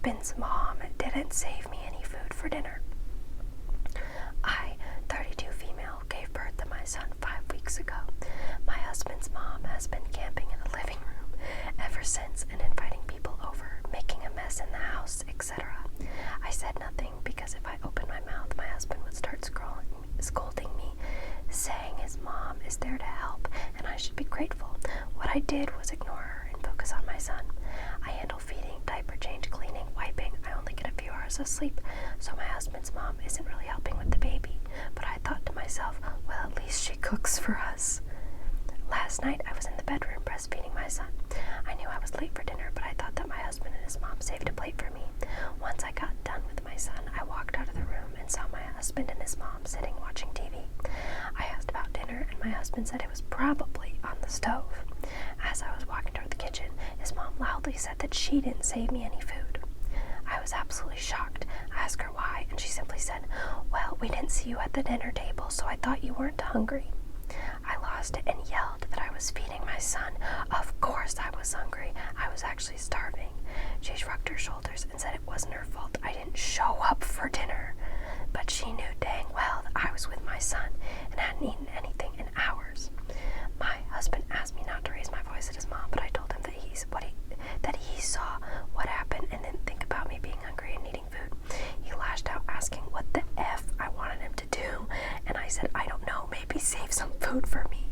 husband's mom didn't save me any food for dinner. I, 32 female, gave birth to my son 5 weeks ago. My husband's mom has been camping in the living room ever since and inviting people over, making a mess in the house, etc. I said nothing because if I opened my mouth, my husband would start scolding me, saying his mom is there to help and I should be grateful. What I did was ignore her and focus on my son. I handle feeding, diaper change, cleaning, wiping. I only get a few hours of sleep, so my husband's mom isn't really helping with the baby. But I thought to myself, well, at least she cooks for us. Last night, I was in the bedroom breastfeeding my son. I knew I was late for dinner, but I thought that my husband and his mom saved a plate for me. Once I got done with my son, I walked out of the room and saw my husband and his mom sitting watching TV. I asked about dinner, and my husband said it was probably on the stove. As I was walking toward the kitchen, his mom loudly said that she didn't save me any food. I was absolutely shocked. I asked her why, and she simply said, well, we didn't see you at the dinner table, so I thought you weren't hungry. I lost it and yelled that I was feeding my son. Of course I was hungry. I was actually starving. She shrugged her shoulders and said it wasn't her fault I didn't show up for dinner. But she knew dang well that I was with my son and hadn't eaten anything in hours. My husband asked me not to raise my voice at his mom, but I told him that he saw what happened and didn't think about me being hungry and needing food. He lashed out asking what the F I wanted him to do, and I said, I don't know, maybe save some food for me.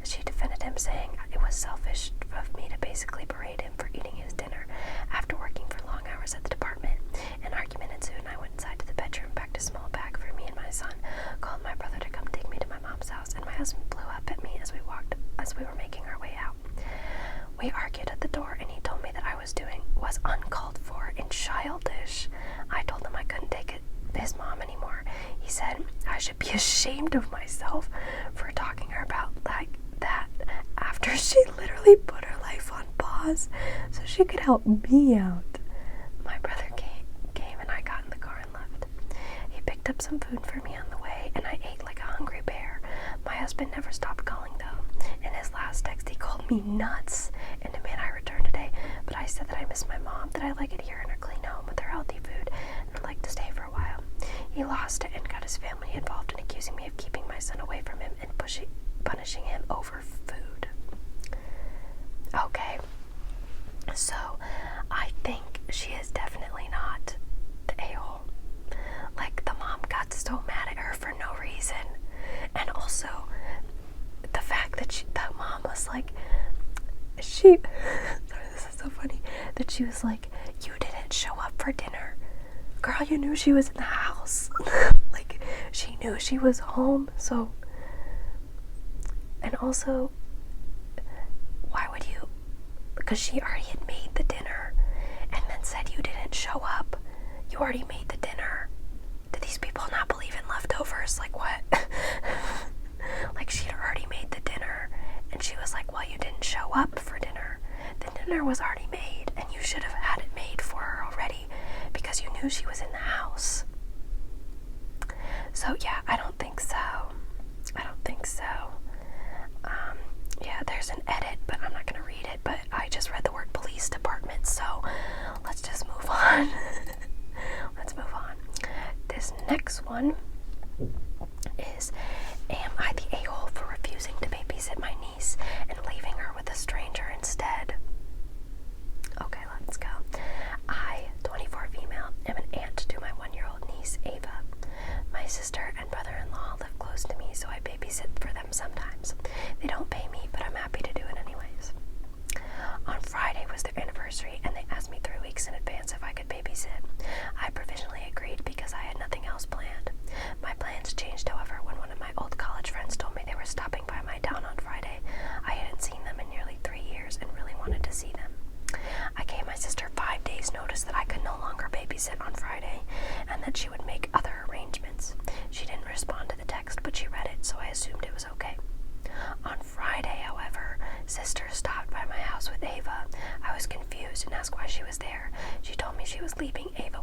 She defended him, saying it was selfish of me to basically berate him for eating his dinner after working for long hours at the department. An argument ensued, and I went inside to the bedroom, packed a small bag for me and my son, called my brother to come take me to my mom's house, and my husband blew up at me as we were making our way out. We argued at the door, and he told me that I was uncalled for and childish. I told him I couldn't take his mom anymore. He said I should be ashamed of myself for talking to her about like that after she literally put her life on pause so she could help me out. My brother came and I got in the car and left. He picked up some food for me on the way, and I ate like a hungry bear. My husband never stopped calling though. In his last text, he called me nuts and demanded I return today, but I said that I miss my mom, that I like it here in her clean home with her healthy food, and would like to stay for a while. He lost it and got his family involved in accusing me of keeping my son away from him and punishing him over food. Okay, so I think she is definitely not the a-hole. Like, the mom got so mad at her for no reason, and also the fact that the mom was like, sorry, this is so funny, that she was like, you didn't show up for dinner. Girl, you knew she was in the house. Like, she knew she was home, so. And also, why would you? Because she already had made the dinner and then said you didn't show up. You already made the dinner. Do these people not believe in leftovers? Like, what? Like, she'd already made the dinner, and she was like, well, you didn't show up for dinner. The dinner was already made, and you should have had it made for her already because you knew she was in the house. So, yeah, I don't think so. Yeah, there's an edit, but I'm not going to read it, but I just read the word police department, so let's just move on. This next one is, am I the a-hole for refusing to babysit my niece and leaving her with a stranger instead? Okay, let's go. I, 24 female, am an aunt to my 1-year-old niece, Ava. My sister and brother-in-law live close to me, so I babysit for them sometimes. They don't pay me, but I'm happy to do it anyways. On Friday was their anniversary, and they asked me 3 weeks in advance if I could babysit. I provisionally agreed because I had nothing else planned. My plans changed, however, when one of my old college friends told me they were stopping by my town on Friday. I hadn't seen them in nearly 3 years and really wanted to see them. I gave my sister 5 days' notice that I could no longer babysit on Friday and that she would make other arrangements. She didn't respond to the text, but she read it, so I assumed it was okay. On Friday, however, sister stopped by my house with Ava. I was confused and asked why she was there. She told me she was leaving Ava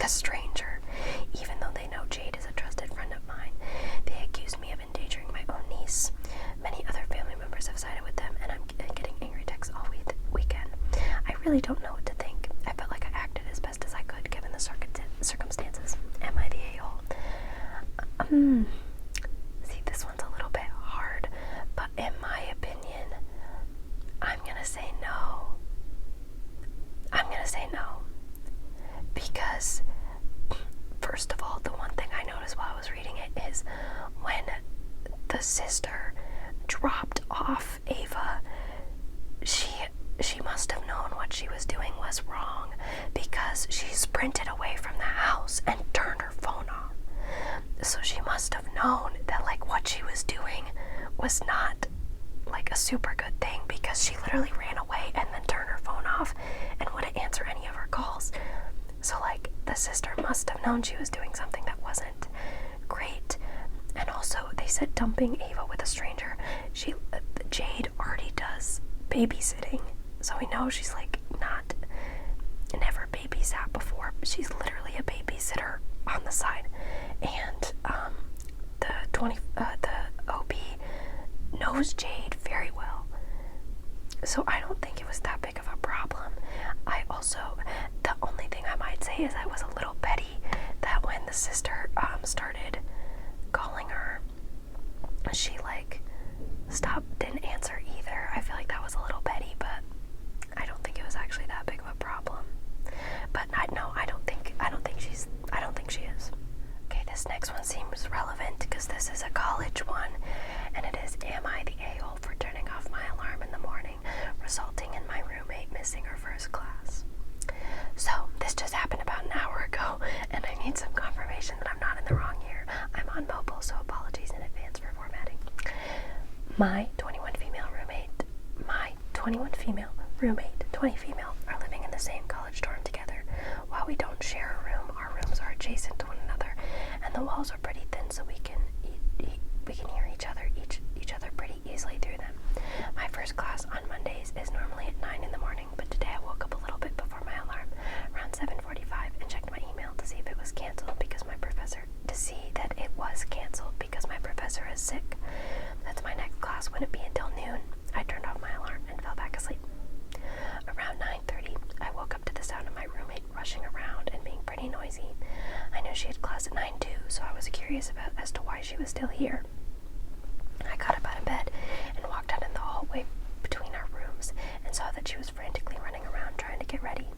with a stranger. Even though they know Jade is a trusted friend of mine, they accuse me of endangering my own niece. Many other family members have sided with them, and I'm getting angry texts all weekend. I really don't know what to think. I felt like I acted as best as I could given the circumstances. Am I the a-hole? See, this one's a little bit hard, but in my opinion, I'm gonna say no. Because, first of all, the one thing I noticed while I was reading it is when the sister dropped off Ava, she must have known what she was doing was wrong, because she sprinted away from the house and turned her phone off. So she must have known that, like, what she was doing was not, like, a super good thing, because she literally ran away and then turned her phone off and wouldn't answer any of her calls. So, like, the sister must have known she was doing something that wasn't great. And also, they said dumping Ava with a stranger. Jade already does babysitting, so we know she's, like, never babysat before. She's literally a babysitter on the side. And the OB knows Jade very well, so I don't think it was that big of a problem. The only thing I might say is I was a little petty that when the sister started calling her, she, like, didn't answer either. I feel like that was a little petty, but I don't think it was actually that big of a problem. But I don't think she is. Okay, this next one seems relevant because this is a college one, and it is, am I the a-hole for turning off my alarm in the morning, resulting in my roommate missing her first class? So, this just happened about an hour ago, and I need some confirmation that I'm not in the wrong year. I'm on mobile, so apologies in advance for formatting. My 21 female roommate, 20 female, are living in the same college dorm together. While we don't share a room, our rooms are adjacent to one another, and the walls are pretty thin, so we can hear each other pretty easily through them. My first class on Mondays is normally at 9 in the morning, but today I woke up a little bit before my alarm, around 7:45, and checked my email to see if it was canceled because my professor is sick. That's my next class wouldn't be until noon. I turned off my alarm and fell back asleep. Around 9:30, I woke up to the sound of my roommate rushing around and being pretty noisy. I knew she had class at 9 too, so I was curious as to why she was still here. I got up out of bed and walked out in the hallway between our rooms and saw that she was frantically running around trying to get ready.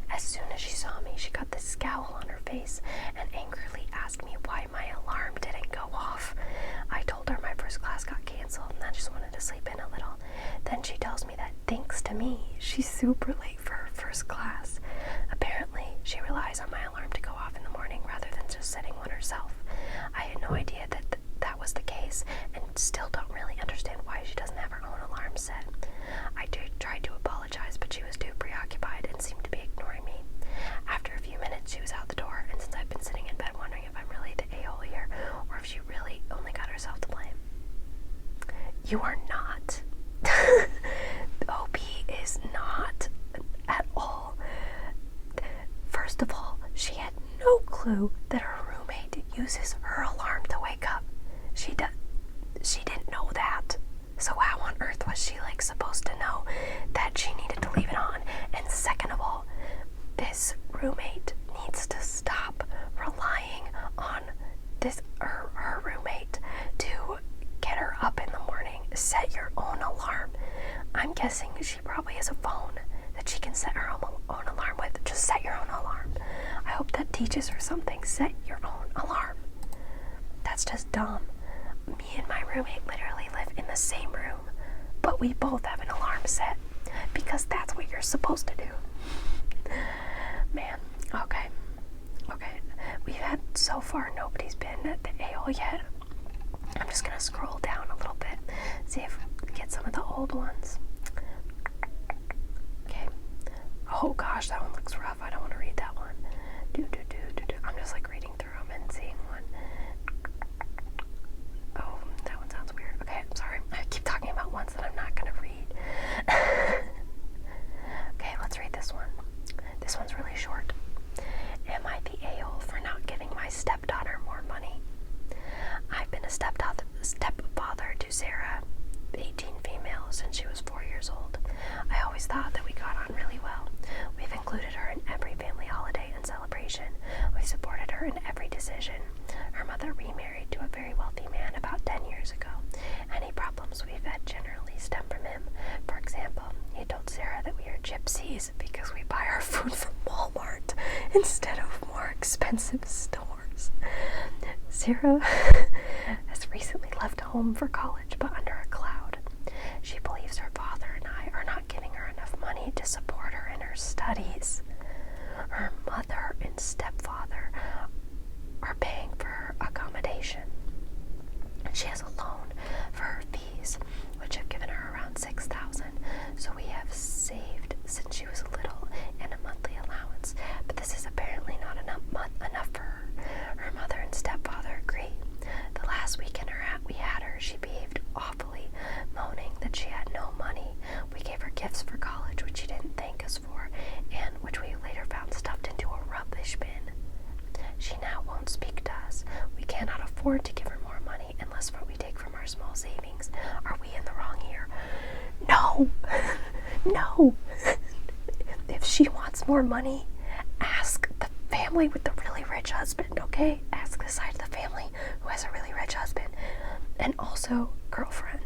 As soon as she saw me, she got this scowl on her face and angrily asked me why my alarm didn't go off. I told her my first class got canceled and I just wanted to sleep in a little. Then she tells me that thanks to me, she's super late for her first class. Apparently, she relies on my alarm to go off in the morning rather than just setting one herself. I had no idea that that was the case and still don't really understand why she doesn't have her own alarm set. I tried to apologize, but she was too preoccupied and seemed to be ignoring me. After a few minutes, she was out the door, and since I've been sitting in bed wondering if I'm really the a-hole here, or if she really only got herself to blame. You are not. OP is not at all. First of all, she had no clue that her roommate uses her alarm to wake up. She didn't know that. So how on earth was she supposed to know that she needed to leave it on? And second of all, this roommate needs to stop relying on her roommate to get her up in the morning. Set your own alarm. I'm guessing she probably has a phone that she can set her own alarm with. Just set your own alarm. I hope that teaches her something. Set your own alarm. That's just dumb. Me and my roommate literally live in the same room, but we both have an alarm set because that's what you're supposed to do. Man, okay. We've had, so far, nobody's been at the a-hole yet. I'm just gonna scroll down a little bit, see if we get some of the old ones. Okay. Oh gosh, that one looks rough. I don't want to read that one. I'm just reading through them and seeing one. Oh, that one sounds weird. Okay, I'm sorry. I keep talking about ones that I'm not going to read. Okay, let's read this one. This one's really short. Am I the instead of more expensive stores. Sarah has recently left home for college, but under a cloud. She believes her father and I are not giving her enough money to support her in her studies. Her mother and stepfather are paying for her accommodation. She has a loan for her fees, which have given her around $6,000. So we have saved since she was little in a monthly allowance, but this is apparently not enough for her. Her mother and stepfather agree. The last weekend we had her, she behaved awfully, moaning that she had no money. We gave her gifts for college, which she didn't thank us for, and which we later found stuffed into a rubbish bin. She now won't speak to us. We cannot afford to give her more money unless what we take from our small savings. Are we in the wrong here? No! No! If she wants more money, ask the family with the really rich husband, okay? Ask the side of the family who has a really rich husband. And also, girlfriend,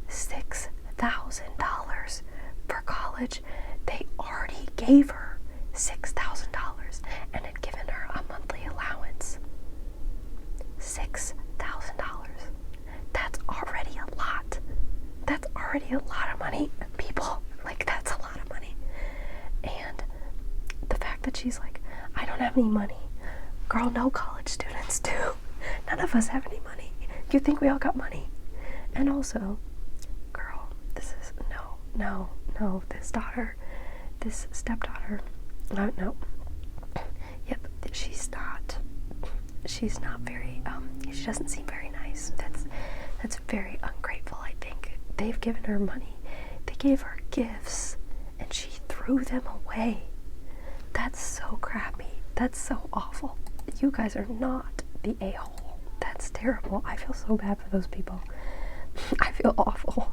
$6,000 for college. They already gave her $6,000 and had given her a monthly allowance. $6,000. That's already a lot. That's already a lot of money, people. Like, that's a lot of money. And the fact that she's like, I don't have any money. Girl, no college students do. None of us have any money. You think we all got money? And also, girl, this is, no, this stepdaughter, no. Yep, she's not very, she doesn't seem very nice. That's very ungrateful, I think. They've given her money. They gave her gifts, and she threw them away. That's so crappy. That's so awful. You guys are not the a-hole. That's terrible. I feel so bad for those people. I feel awful.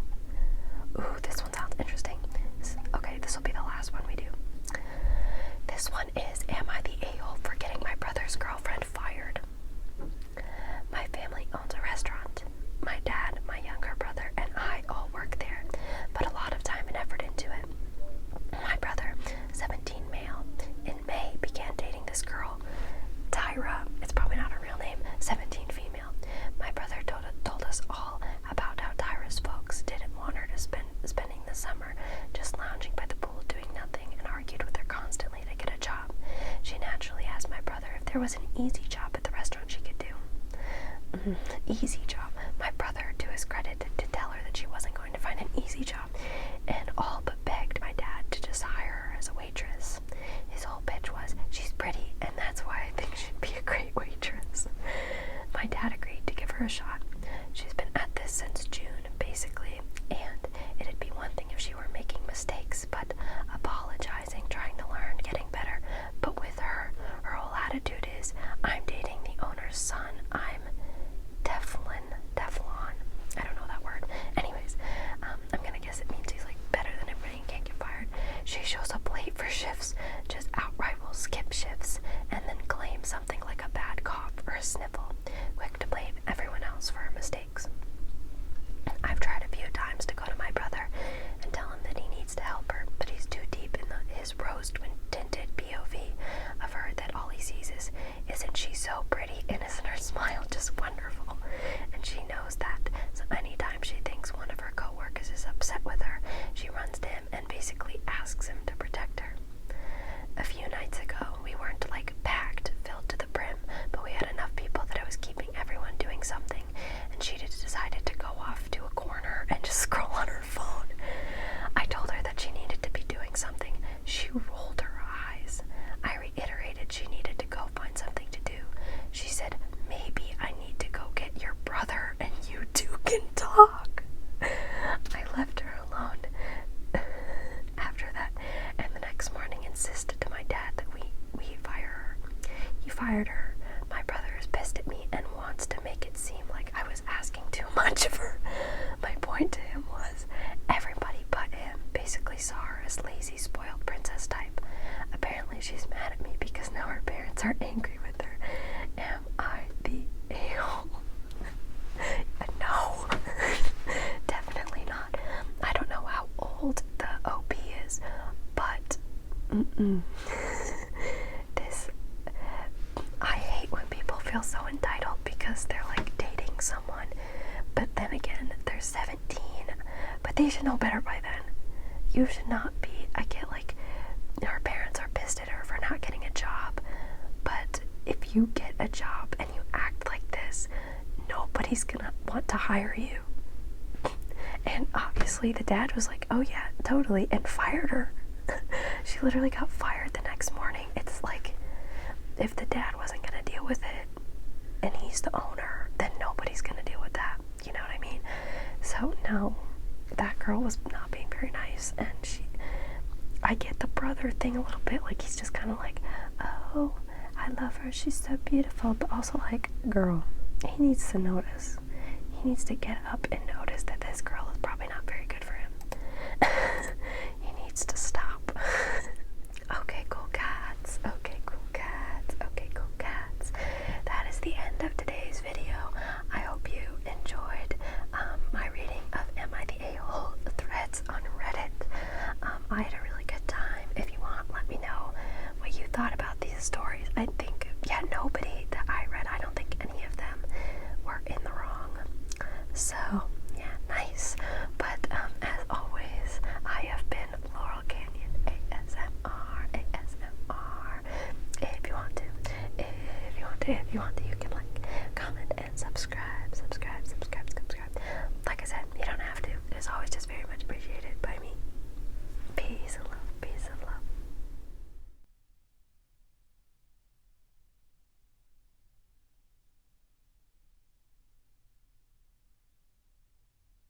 Ooh, this one sounds interesting. Okay, this will be the last one we do. This one is, am I the a-hole for getting my brother's girlfriend fired? My family owns a restaurant. My dad, my younger brother, and I all work there, put a lot of time and effort into it. My brother, 17 male, in May began dating this girl, Tyra. It's probably not her real name. 17 female. My brother told us all about how Tyra's folks didn't want her to spending the summer just lounging by the pool doing nothing, and argued with her constantly to get a job. She naturally asked my brother if there was an easy job at the restaurant she could do. Easy job. My brother, to his credit, did tell her that she wasn't going to find an easy job, and all but begged my dad to just hire her as a waitress. His whole pitch was, she's pretty, and that's why I think she'd be a great waitress. My dad agreed to give her a shot. She's been at this since June, basically, and it'd be one thing if she were making mistakes, but apologizing, trying to learn, getting better. But with her whole attitude is, I'm dating the owner's son. I'm Teflon. I don't know that word. Anyways, I'm gonna guess it means he's like better than everybody and can't get fired. She shows up late for shifts, just outright will skip shifts, and then claim something like a bad cough or a sniffle, quick to blame everyone else for her mistakes. I've tried a few times to go to my brother and tell him that he needs to help her, but he's too deep in his rose-tinted POV of her that all he sees is, isn't she so pretty, and isn't her smile just wonderful? And she knows that, so anytime she thinks one of her coworkers is upset with her, she runs to him and basically asks him to protect her. A few nights ago, we weren't like packed, filled to the brim, but we had enough people that I was keeping everyone doing something, and she just decided to go off to a corner and just scroll on her phone. I told her that she needed to be doing something. She rolled her eyes. I reiterated she needed to go find something to do. She said, maybe I need to go get your brother and you two can talk. I left her alone after that, and the next morning insisted to my dad that we fire her. He fired her. My brother is pissed at me and wants to make it seem like I was asking too much of her. My point to him was, everybody but him basically saw her as lazy, spoiled princess type. Apparently she's mad at me because now her parents are angry with her. Am I the a-hole? No. Definitely not. I don't know how old the OP is, but this feel so entitled because they're like dating someone, but then again, they're 17, but they should know better by then. You should not be. I get like her parents are pissed at her for not getting a job, but if you get a job and you act like this, nobody's gonna want to hire you. And obviously the dad was like, oh yeah, totally, and fired her. She literally got fired the next morning. It's like, if the dad wasn't gonna deal with it and he's the owner, then nobody's gonna deal with that. You know what I mean? So no, that girl was not being very nice, and I get the brother thing a little bit, like he's just kind of like, oh, I love her, she's so beautiful, but also like, girl, he needs to notice. He needs to get up and notice that this girl is probably not very good for him. He needs to stop. Okay, cool cats. Okay, cool cats. Okay, cool cats. That is the end of today's video. I hope you enjoyed my reading of Am I the A-Hole threads on Reddit. I had a really good time. If you want, let me know what you thought about these stories. I think, yeah, nobody that I read, I don't think any of them were in the wrong. So, yeah, nice. But as always, I have been Laurel Canyon ASMR. If you want to, you can like, comment, and subscribe.